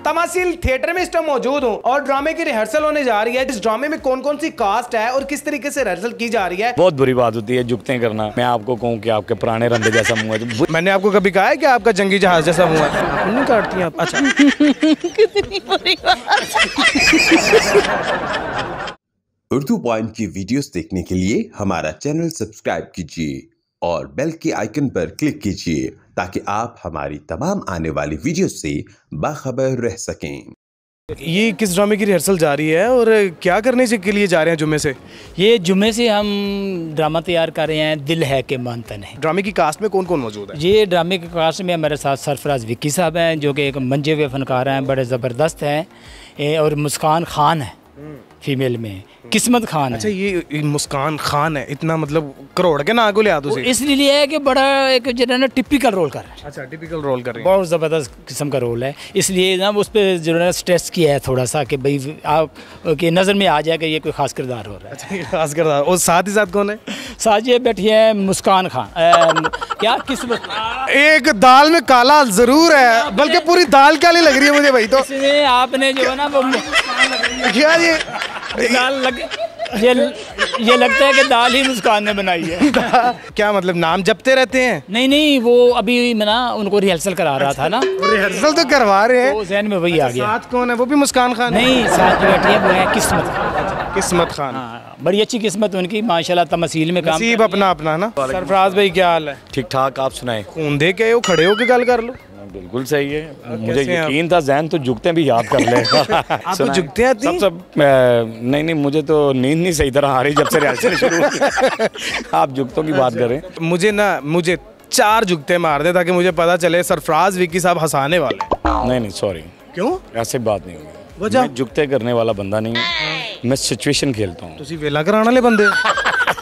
तमासील theatre में इस time मौजूद हूँ और ड्रामे की रिहर्सल होने जा रही है। इस ड्रामे में कौन कौन सी कास्ट है और किस तरीके से रिहर्सल की जा रही है। बहुत बुरी बात होती है जुगते करना। मैं आपको कहूँ कि आपके पुराने रंधे जैसा मुंह है तो मैंने आपको कभी कहा है कि आपका जंगी जहाज जैसा मुंह है? नहीं काटती आप? अच्छा कितनी बुरी बात। उर्दू पॉइंट की वीडियोस देखने के लिए हमारा चैनल सब्सक्राइब कीजिए और बेल के आइकन पर क्लिक कीजिए ताकि आप हमारी तमाम आने वाली वीडियोस से बाखबर रह सकें। ये किस ड्रामे की रिहर्सल जा रही है और क्या करने के लिए जा रहे हैं जुम्मे से? ये जुम्मे से हम ड्रामा तैयार कर रहे हैं, दिल है कि मानतन है। ड्रामे की कास्ट में कौन कौन मौजूद है? ये ड्रामे की कास्ट में हमारे साथ सरफराज विक्की साहब हैं जो कि एक मंजे हुए फनकार हैं, बड़े ज़बरदस्त हैं, और मुस्कान खान है फीमेल में, किस्मत खान है। अच्छा ये मुस्कान खान है, इतना मतलब करोड़ के ना को ले आते इसलिए है कि बड़ा एक जो ना टिपिकल रोल कर रहा है। अच्छा टिपिकल रोल कर रहे हैं, बहुत ज़बरदस्त किस्म का रोल है, इसलिए ना उस पर जो है स्ट्रेस किया है थोड़ा सा कि भाई आप की नज़र में आ जाए कि ये कोई खास किरदार हो रहा है। अच्छा खास किरदार। और साथ ही साथ कौन है? साथ ये बैठी है मुस्कान खान क्या किस्मत। एक दाल में काला जरूर है, बल्कि पूरी दाल काली लग रही है मुझे भाई। तो इसमें आपने जो है ना वो क्या दाल लग ये लगता है कि दाल ही मुस्कान ने बनाई है। क्या मतलब नाम जपते रहते हैं? नहीं वो अभी मैं ना उनको रिहर्सल करा रहा था ना। रिहर्सल तो करवा रहे हैं, तो ज़हन में वही आ गया। साथ कौन है? वो भी मुस्कान खान? नहीं साथ जो बैठी है वो है किस्मत। किस्मत खान। हाँ, बड़ी अच्छी किस्मत उनकी माशाल्लाह, तमसील में काम नसीब अपना अपना ना। सरफराज भाई क्या हाल है? ठीक ठाक, आप सुनाए। खून दे के खड़े हो के गल कर लो। बिल्कुल सही है, मुझे यकीन था जहन तो जुगते भी याद कर लेगा। आपको जुगते आती हैं? सब नहीं मुझे तो नींद नहीं सही तरह आ रही जब से रिहर्सल शुरू हुई। आप जुगतों की बात करें। मुझे 4 जुगते मार दे ताकि मुझे पता चले सरफराज विक्की साहब हंसाने वाले। नहीं सॉरी। क्यों? ऐसी बात नहीं होगी। मैं जुगते करने वाला बंदा नहीं हूँ, मैं सिचुएशन खेलता हूँ। तुसी वेला कराने वाले बंदे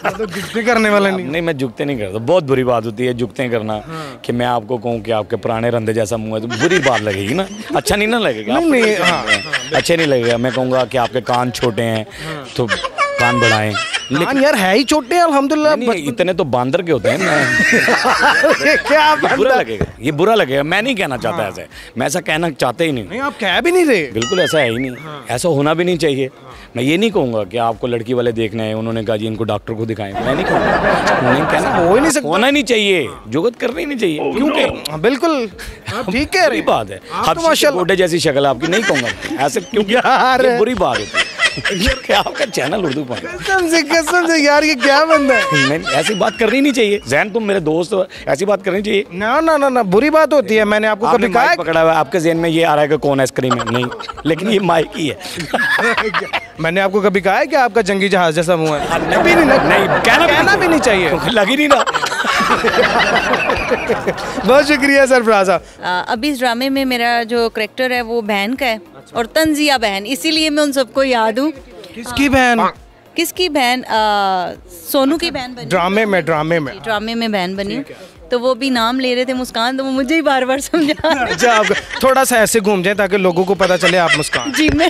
तो जुगते करने वाला नहीं। मैं जुगते नहीं करता। बहुत बुरी बात होती है जुगते करना। कि मैं आपको कहूँ कि आपके पुराने रंधे जैसा मुंह है तो बुरी बात लगेगी ना, अच्छा नहीं ना लगेगा। नहीं अच्छे नहीं लगेगा। मैं कहूँगा कि आपके कान छोटे हैं तो कान बढ़ाएं। लेकिन यार है ही छोटे अल्हम्दुलिल्लाह। इतने तो बांदर के होते हैं ना। क्या बुरा लगेगा, ये बुरा लगेगा। मैं नहीं कहना चाहता ऐसे, मैं ऐसा कहना चाहते ही नहीं। आप कह भी नहीं रहे। बिल्कुल ऐसा है ही नहीं, ऐसा होना भी नहीं चाहिए। मैं ये नहीं कहूँगा कि आपको लड़की वाले देखने हैं, उन्होंने कहा जी इनको डॉक्टर को दिखाएं। मैं नहीं कहूँगा, हो ही नहीं सकता, होना नहीं चाहिए, जुगत करनी नहीं चाहिए। क्योंकि बिल्कुल ठीक है, बात है। गोडे जैसी शक्ल आपकी, नहीं कहूँगा ऐसे क्योंकि बुरी बात होती है। क्या आपका चैनल उर्दू पॉइंट? कसम से यार ये क्या बंदा है? नहीं ऐसी बात करनी नहीं चाहिए। जैन तुम मेरे दोस्त हो, ऐसी बात करनी चाहिए ना बुरी बात होती है। मैंने आपको कभी कहा है? पकड़ा हुआ है आपके ज़हन में ये आ रहा है कि कौन है स्क्रीन में? नहीं, लेकिन ये माइक ही है। मैंने आपको कभी कहा है कि आपका जंगी जहाज जैसा मुंह है? नहीं कहना भी नहीं चाहिए। लग ही नहीं रहा। बहुत शुक्रिया सरफराज साहब। अभी इस ड्रामे में मेरा जो करेक्टर है वो बहन का है और तंजिया बहन, इसीलिए मैं उन सबको याद हूँ। किसकी बहन? किसकी बहन? सोनू की बहन बनी। ड्रामे में बहन बनी, तो वो भी नाम ले रहे थे मुस्कान, तो वो मुझे ही बार बार समझा। अच्छा आप थोड़ा सा ऐसे घूम जाए ताकि लोगों को पता चले आप मुस्कान। जी मैं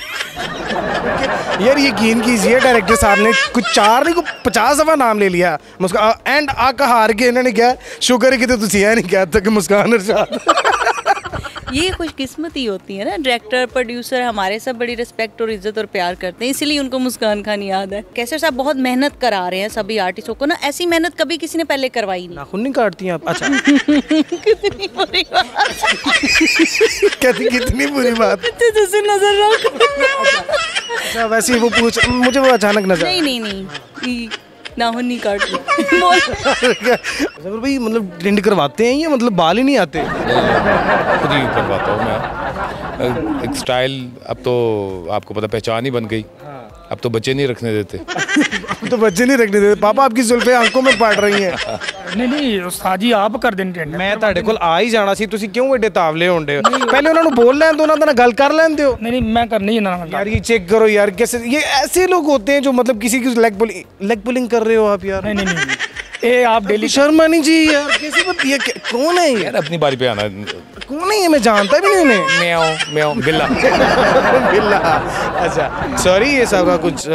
यार यकीन कीजिए डायरेक्टर साहब ने कुछ 4 नहीं 50 दफा नाम ले लिया मुस्कान एंड आका हार के इन्होंने क्या शुक्र है कि तो तुसी नहीं कहता कि मुस्कान अरशद। ये खुशकिस्मती होती है ना, डायरेक्टर प्रोड्यूसर हमारे सब बड़ी रिस्पेक्ट और इज्जत और प्यार करते हैं, इसीलिए उनको मुस्कान खान याद है। कैसर साहब बहुत मेहनत करा रहे हैं सभी आर्टिस्टों को ना, ऐसी मेहनत कभी किसी ने पहले करवाई नहीं। नाखून नहीं काटती हैं आप? अच्छा कितनी बुरी बात। कहती कितनी बुरी बात। नजर रख। अच्छा वैसे वो पूछ मुझे वो अचानक नजर। नहीं नाखून नहीं काटती। भाई मतलब ट्रेंड करवाते हैं या मतलब बाल ही नहीं आते? खुद ही करवाता हूँ मैं। एक स्टाइल अब तो आपको पता पहचान ही बन गई। अब तो बच्चे नहीं रखने देते। अब तो बच्चे नहीं रखने देते। पापा आपकी जुल्फे आंखों में पड़ रही हैं। नहीं उस्ताद जी आप कर दें ट्रेंड। मैं ਤੁਹਾਡੇ ਕੋਲ ਆ ਹੀ ਜਾਣਾ ਸੀ, ਤੁਸੀਂ ਕਿਉਂ ਐਡੇ ਤਾਵਲੇ ਹੁੰਦੇ ਹੋ? पहले ਉਹਨਾਂ ਨੂੰ बोल ਲੈਣ ਦਿਓ, ਉਹਨਾਂ ਨਾਲ ਗੱਲ ਕਰ ਲੈਂਦੇ ਹੋ। नहीं मैं करनी है ना यार ये चेक करो यार, कैसे ये ऐसे लोग होते हैं जो मतलब किसी की लेग पुलिंग कर रहे हो आप यार। नहीं ये आप डेली शर्म आनी चाहिए यार, कैसी बात ये कौन है ये? यार अपनी बारी पे आना। कौन है ये? मैं जानता भी नहीं उन्हें। म्याओ म्याओ बिल्ला। बिल्ला। अच्छा सॉरी, ये सब का कुछ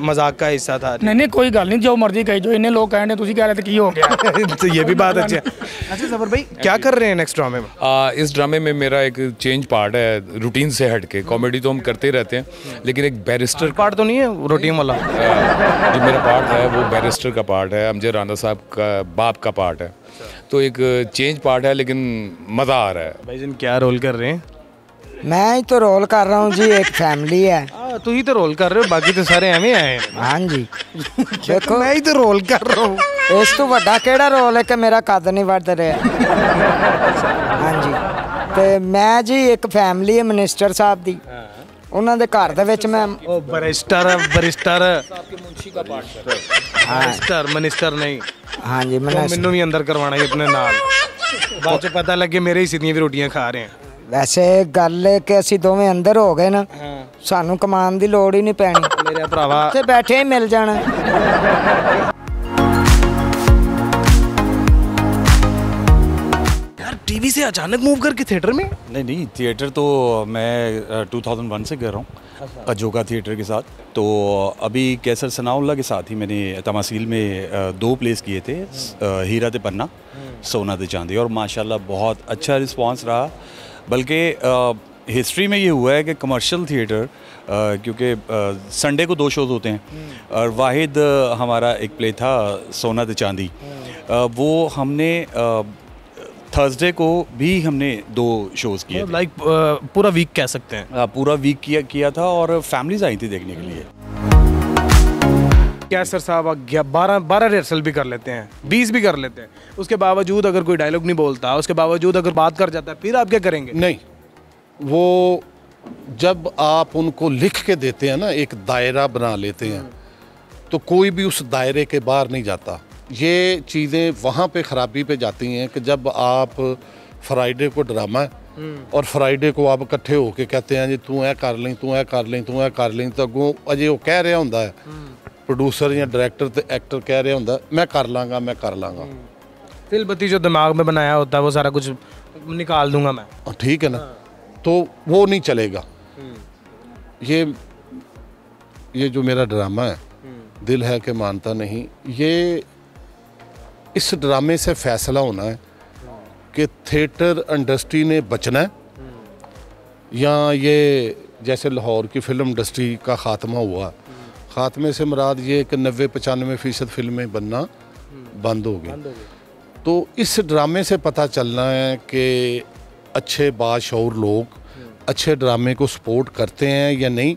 मजाक का हिस्सा था। नहीं नहीं कोई गल नहीं, जो मर्जी कही जो इन्हें लोग कहने तुसी कह रहे थे की हो गया। तो ये भी बात अच्छी है। अच्छा जबर भाई क्या कर रहे हैं नेक्स्ट ड्रामे में? इस ड्रामे में मेरा एक चेंज पार्ट है रूटीन से हट के। कॉमेडी तो हम करते ही रहते हैं, लेकिन एक बैरिस्टर पार्ट तो नहीं है रूटीन वाला। जो मेरा पार्ट है वो बैरिस्टर का पार्ट है, अमजद राना साहब का बाप का पार्ट है। तो एक चेंज पार्ट है, लेकिन मज़ा आ रहा है। भाईजान क्या रोल कर रहे हैं? मैं ही तो रोल कर रहा हूँ जी, एक फैमिली है। तू ही तो रोल कर रहे हो, बाकी तो सारे एवं आए हैं। हाँ जी देखो मैं ही तो रोल कर रहा हूँ। इस तो बड़ा केड़ा रोल है कि मेरा कद नहीं बढ़ रहा। हाँ जी, तो मैं जी एक फैमिली है मिनिस्टर साहब दी, ਉਹਨਾਂ ਦੇ ਘਰ ਦੇ ਵਿੱਚ ਮੈਂ ਉਹ ਬਰਿਸਟਰ ਮਿਨਿਸਟਰ ਨਹੀਂ। हाँ जी ਮੈਨੂੰ ਵੀ ਅੰਦਰ ਕਰਵਾਣਾ ਹੀ ਆਪਣੇ ਨਾਲ, ਬਾਅਦ ਚ ਪਤਾ ਲੱਗੇ ਮੇਰੇ ਹੀ ਸਿੱਧੀਆਂ ਵੀ ਰੋਟੀਆਂ ਖਾ ਰਹੇ ਆ। ਵੈਸੇ ਗੱਲ ਹੈ ਕਿ ਅਸੀਂ ਦੋਵੇਂ ਅੰਦਰ ਹੋ ਗਏ ਨਾ, ਸਾਨੂੰ ਕਮਾਉਣ ਦੀ ਲੋੜ ਹੀ ਨਹੀਂ ਪੈਣੀ। ਮੇਰੇ ਭਰਾਵਾ ਉੱਥੇ ਬੈਠੇ ਹੀ ਮਿਲ ਜਾਣਾ। टीवी से अचानक मूव करके थिएटर में? नहीं थिएटर तो मैं 2001 से कर रहा हूँ अजोका थिएटर के साथ। तो अभी कैसर सनाउल्लाह के साथ ही मैंने तमासील में 2 प्लेस किए थे, हीरा ते पन्ना, सोना ते चांदी, और माशाल्लाह बहुत अच्छा रिस्पांस रहा। बल्कि हिस्ट्री में ये हुआ है कि कमर्शियल थिएटर, क्योंकि संडे को 2 शोज़ होते हैं और वाहिद हमारा एक प्ले था सोना ते चांदी, वो हमने थर्सडे को भी हमने 2 शोज़ किए थे। लाइक पूरा वीक कह सकते हैं। पूरा वीक किया था और फैमिलीज आई थी देखने के लिए। कैसर साहब 12 रिहर्सल भी कर लेते हैं, 20 भी कर लेते हैं, उसके बावजूद अगर कोई डायलॉग नहीं बोलता, उसके बावजूद अगर बात कर जाता है, फिर आप क्या करेंगे? नहीं, वो जब आप उनको लिख के देते हैं ना, एक दायरा बना लेते हैं, तो कोई भी उस दायरे के बाहर नहीं जाता। ये चीज़ें वहाँ पे ख़राबी पे जाती हैं कि जब आप फ्राइडे को ड्रामा है और फ्राइडे को आप इकट्ठे होके कहते हैं जी तू ऐ कर लें, तू ऐ कर लें, तू ऐ कर लें, तो अगों अजे वो कह रहा होंदा है प्रोड्यूसर या डायरेक्टर तो एक्टर कह रहा होंदा मैं कर लाँगा, मैं कर लाँगा। फिलबत्ती जो दिमाग में बनाया होता है वो सारा कुछ निकाल दूंगा मैं, ठीक है ना, तो वो नहीं चलेगा। ये जो मेरा ड्रामा है दिल है कि मानता नहीं, ये इस ड्रामे से फैसला होना है कि थिएटर इंडस्ट्री ने बचना है या ये जैसे लाहौर की फ़िल्म इंडस्ट्री का ख़ात्मा हुआ, ख़ात्मे से मुराद ये कि 90-95% फिल्में बनना बंद हो गई। तो इस ड्रामे से पता चलना है कि अच्छे बाशऊर लोग अच्छे ड्रामे को सपोर्ट करते हैं या नहीं,